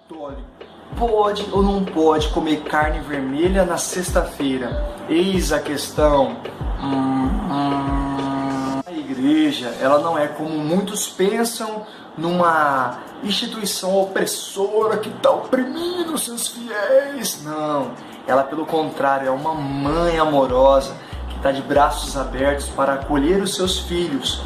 católico pode ou não pode comer carne vermelha na sexta-feira? Eis a questão. A igreja, ela não é como muitos pensam, numa instituição opressora que está oprimindo seus fiéis. Não, ela pelo contrário é uma mãe amorosa que está de braços abertos para acolher os seus filhos.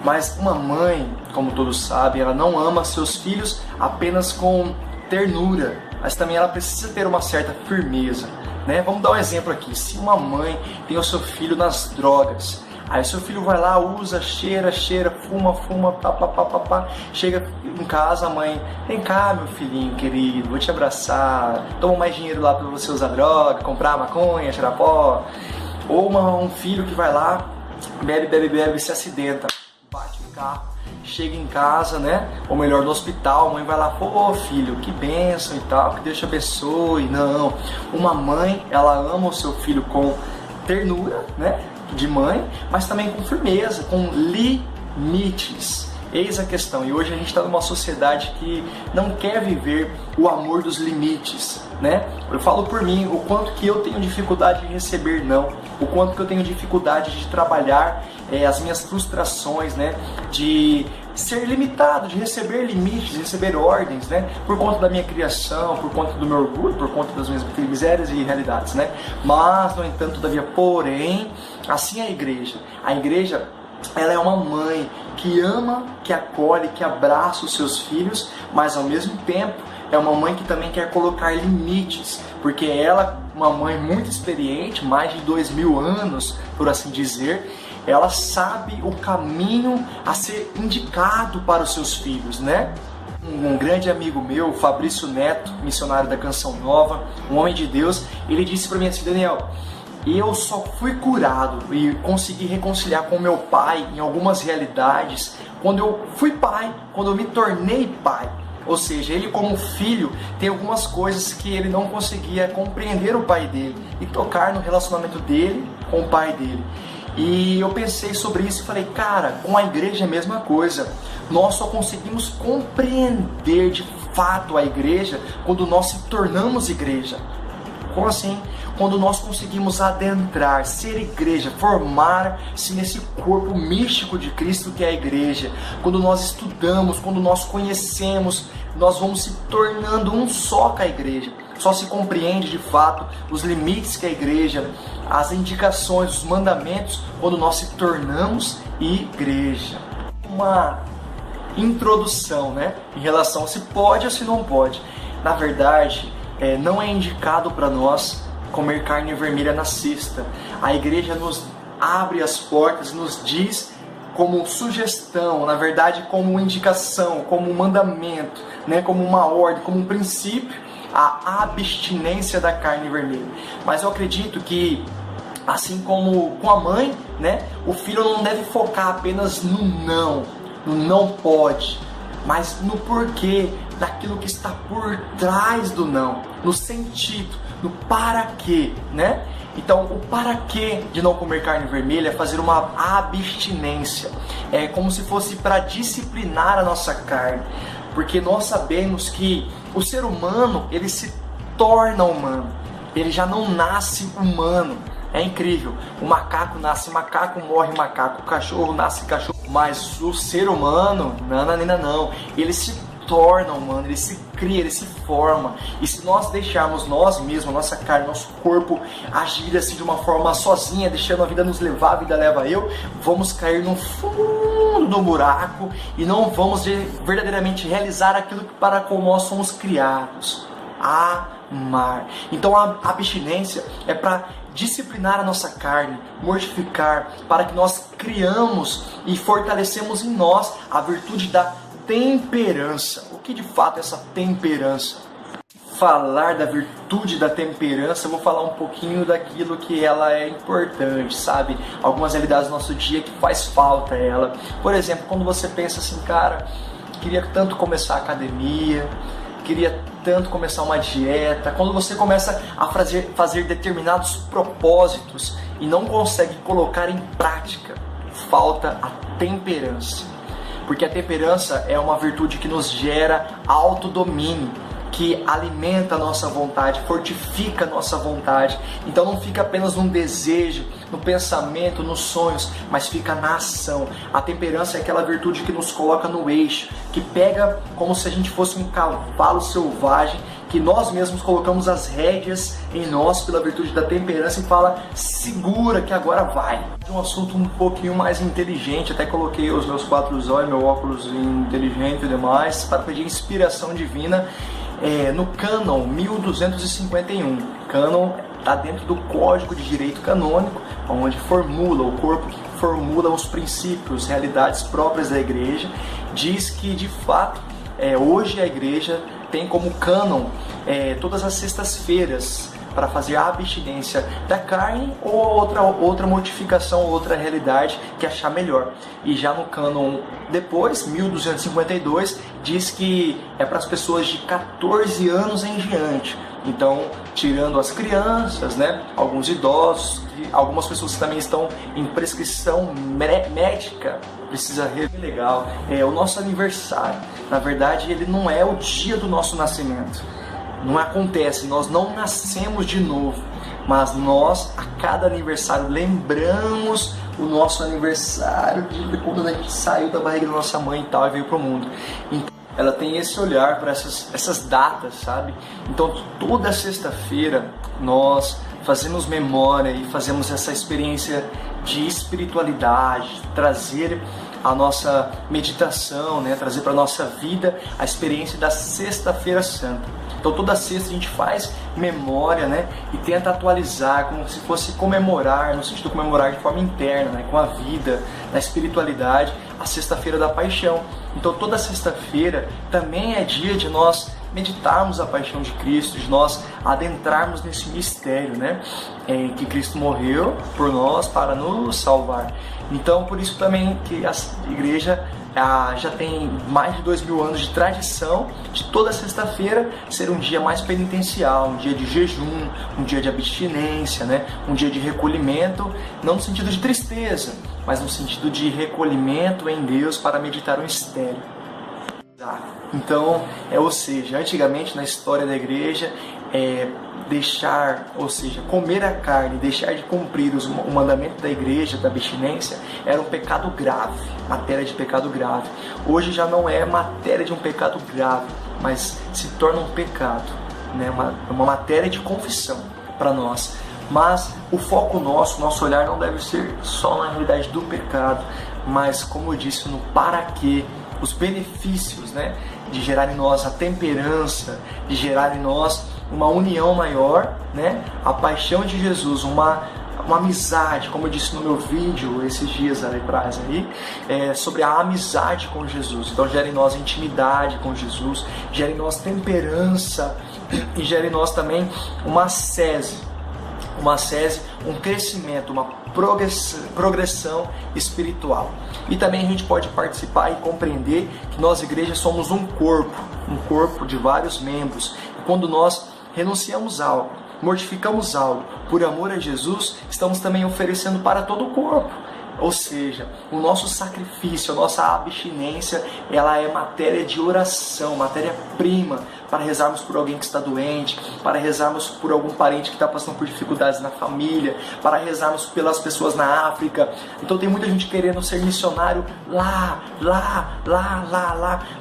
Mas uma mãe, como todos sabem, ela não ama seus filhos apenas com ternura, mas também ela precisa ter uma certa firmeza, né? Vamos dar um exemplo aqui. Se uma mãe tem o seu filho nas drogas, aí seu filho vai lá, usa, cheira, fuma, pá. Chega em casa, a mãe, vem cá meu filhinho querido, vou te abraçar, toma mais dinheiro lá para você usar droga, comprar maconha, cheirar pó. Ou um filho que vai lá, bebe, se acidenta, bate o carro, chega em casa, né? Ou melhor, no hospital, a mãe vai lá, pô filho, que bênção e tal, que Deus te abençoe. Não, uma mãe, ela ama o seu filho com ternura, né? De mãe, mas também com firmeza, com limites. Eis a questão, e hoje a gente está numa sociedade que não quer viver o amor dos limites, né? Eu falo por mim, o quanto que eu tenho dificuldade de receber não, o quanto que eu tenho dificuldade de trabalhar as minhas frustrações, né? De ser limitado, de receber limites, de receber ordens, né? Por conta da minha criação, por conta do meu orgulho, por conta das minhas misérias e realidades, né? Mas, no entanto, todavia, porém, assim é a igreja. A igreja, ela é uma mãe que ama, que acolhe, que abraça os seus filhos, mas ao mesmo tempo é uma mãe que também quer colocar limites, porque ela, uma mãe muito experiente, mais de 2000 anos, por assim dizer, ela sabe o caminho a ser indicado para os seus filhos, né? Um grande amigo meu, Fabrício Neto, missionário da Canção Nova, um homem de Deus, ele disse para mim assim: Daniel, eu só fui curado e consegui reconciliar com meu pai em algumas realidades quando eu fui pai, quando eu me tornei pai. Ou seja, ele como filho tem algumas coisas que ele não conseguia compreender o pai dele e tocar no relacionamento dele com o pai dele. E eu pensei sobre isso e falei, cara, com a igreja é a mesma coisa. Nós só conseguimos compreender de fato a igreja quando nós se tornamos igreja. Como assim? Quando nós conseguimos adentrar, ser igreja, formar-se nesse corpo místico de Cristo que é a igreja. Quando nós estudamos, quando nós conhecemos, nós vamos se tornando um só com a igreja. Só se compreende de fato os limites que a igreja, as indicações, os mandamentos, quando nós se tornamos igreja. Uma introdução, né, em relação a se pode ou se não pode. Na verdade, não é indicado para nós comer carne vermelha na sexta. A igreja nos abre as portas, nos diz como sugestão, na verdade como indicação, como um mandamento, né, como uma ordem, como um princípio, a abstinência da carne vermelha. Mas eu acredito que, assim como com a mãe, né, o filho não deve focar apenas no não pode, mas no porquê, daquilo que está por trás do não, no sentido, no para quê, né? Então, o para quê de não comer carne vermelha é fazer uma abstinência. É como se fosse para disciplinar a nossa carne, porque nós sabemos que o ser humano, ele se torna humano, ele já não nasce humano. É incrível, o macaco nasce macaco, morre macaco, o cachorro nasce cachorro, mas o ser humano, não, ele se torna humano, ele se cria, ele se forma. E se nós deixarmos nós mesmos, nossa carne, nosso corpo agir assim de uma forma sozinha, deixando a vida nos levar, a vida leva eu, vamos cair no fundo do buraco e não vamos verdadeiramente realizar aquilo para como nós somos criados, amar. Então a abstinência é para disciplinar a nossa carne, mortificar, para que nós criamos e fortalecemos em nós a virtude da temperança. O que de fato é essa temperança? Falar da virtude da temperança, eu vou falar um pouquinho daquilo que ela é importante, sabe? Algumas realidades do nosso dia que faz falta ela. Por exemplo, quando você pensa assim, cara, queria tanto começar a academia, queria tanto começar uma dieta. Quando você começa a fazer determinados propósitos e não consegue colocar em prática, falta a temperança. Porque a temperança é uma virtude que nos gera autodomínio. que alimenta a nossa vontade, fortifica a nossa vontade. Então não fica apenas num desejo, no pensamento, nos sonhos, mas fica na ação. A temperança é aquela virtude que nos coloca no eixo, que pega como se a gente fosse um cavalo selvagem, que nós mesmos colocamos as rédeas em nós pela virtude da temperança e fala, segura que agora vai. Um assunto um pouquinho mais inteligente, até coloquei os meus 4 olhos, meu óculos inteligente e demais, para pedir inspiração divina no Cânon 1251. Cânon está dentro do Código de Direito Canônico, onde formula o corpo que formula os princípios, realidades próprias da igreja. Diz que, de fato, hoje a igreja tem como cânon todas as sextas-feiras para fazer a abstinência da carne ou outra modificação, outra realidade que achar melhor. E já no cânon depois, 1252, diz que é para as pessoas de 14 anos em diante. Então, tirando as crianças, né, alguns idosos, algumas pessoas que também estão em prescrição médica, precisa rever legal. O nosso aniversário, na verdade, ele não é o dia do nosso nascimento. Não acontece, nós não nascemos de novo, mas nós, a cada aniversário, lembramos o nosso aniversário de quando a gente saiu da barriga da nossa mãe e tal e veio para o mundo. Então, ela tem esse olhar para essas datas, sabe? Então, toda sexta-feira nós fazemos memória e fazemos essa experiência de espiritualidade, trazer a nossa meditação, né? Trazer para a nossa vida a experiência da Sexta-feira Santa. Então toda sexta a gente faz memória, né? E tenta atualizar, como se fosse comemorar, no sentido de comemorar de forma interna, né? Com a vida, na espiritualidade, a Sexta-feira da Paixão. Então toda sexta-feira também é dia de nós meditarmos a paixão de Cristo, de nós adentrarmos nesse mistério, né? Que Cristo morreu por nós para nos salvar. Então por isso também que a igreja já tem mais de 2000 anos de tradição de toda sexta-feira ser um dia mais penitencial, um dia de jejum, um dia de abstinência, né? Um dia de recolhimento, não no sentido de tristeza, mas no sentido de recolhimento em Deus para meditar o mistério. Então, ou seja, antigamente na história da igreja, comer a carne, deixar de cumprir o mandamento da igreja, da abstinência, era um pecado grave, matéria de pecado grave. Hoje já não é matéria de um pecado grave, mas se torna um pecado, né? uma matéria de confissão para nós. Mas o foco nosso olhar não deve ser só na realidade do pecado, mas, como eu disse, no para quê, os benefícios, né? De gerar em nós a temperança, de gerar em nós uma união maior, né? A paixão de Jesus, uma amizade, como eu disse no meu vídeo esses dias atrás sobre a amizade com Jesus. Então gera em nós intimidade com Jesus, gera em nós temperança e gera em nós também uma ascese, um crescimento, uma progressão espiritual. E também a gente pode participar e compreender que nós, igreja, somos um corpo de vários membros. E quando nós renunciamos algo, mortificamos algo por amor a Jesus, estamos também oferecendo para todo o corpo. Ou seja, o nosso sacrifício, a nossa abstinência, ela é matéria de oração, matéria-prima para rezarmos por alguém que está doente, para rezarmos por algum parente que está passando por dificuldades na família, para rezarmos pelas pessoas na África. Então tem muita gente querendo ser missionário lá,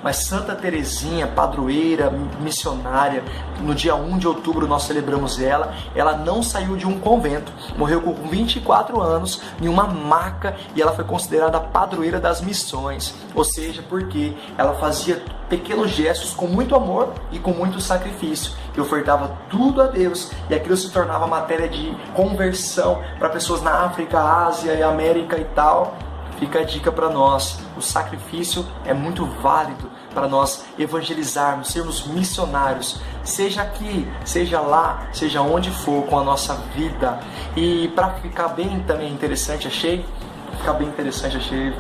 mas Santa Teresinha, padroeira, missionária, no dia 1 de outubro nós celebramos ela não saiu de um convento, morreu com 24 anos em uma maca e ela foi considerada a padroeira das missões, ou seja, porque ela fazia pequenos gestos com muito amor e com muito sacrifício, e ofertava tudo a Deus, e aquilo se tornava matéria de conversão para pessoas na África, Ásia e América e tal. Fica a dica para nós, o sacrifício é muito válido para nós evangelizarmos, sermos missionários, seja aqui, seja lá, seja onde for, com a nossa vida. E para ficar bem também interessante, achei,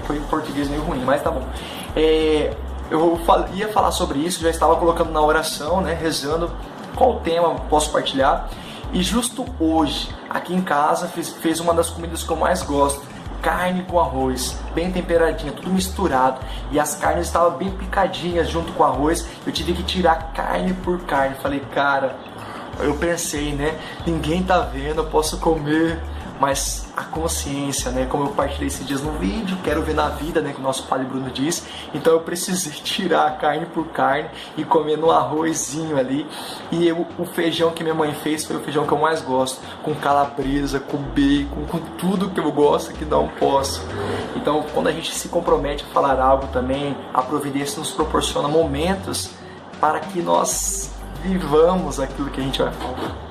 foi em português meio ruim, mas tá bom. Eu ia falar sobre isso, já estava colocando na oração, né, rezando qual tema posso partilhar. E justo hoje, aqui em casa, fez uma das comidas que eu mais gosto, carne com arroz, bem temperadinha, tudo misturado. E as carnes estavam bem picadinhas junto com o arroz. Eu tive que tirar carne por carne. Falei, cara, eu pensei, né? Ninguém tá vendo, eu posso comer. Mas a consciência, né? Como eu partilhei esses dias no vídeo, quero ver na vida, né? Que o nosso Padre Bruno diz. Então eu precisei tirar carne por carne e comer no arrozinho ali. E o feijão que minha mãe fez foi o feijão que eu mais gosto. Com calabresa, com bacon, com tudo que eu gosto que não posso. Então quando a gente se compromete a falar algo também, a providência nos proporciona momentos para que nós vivamos aquilo que a gente vai falar.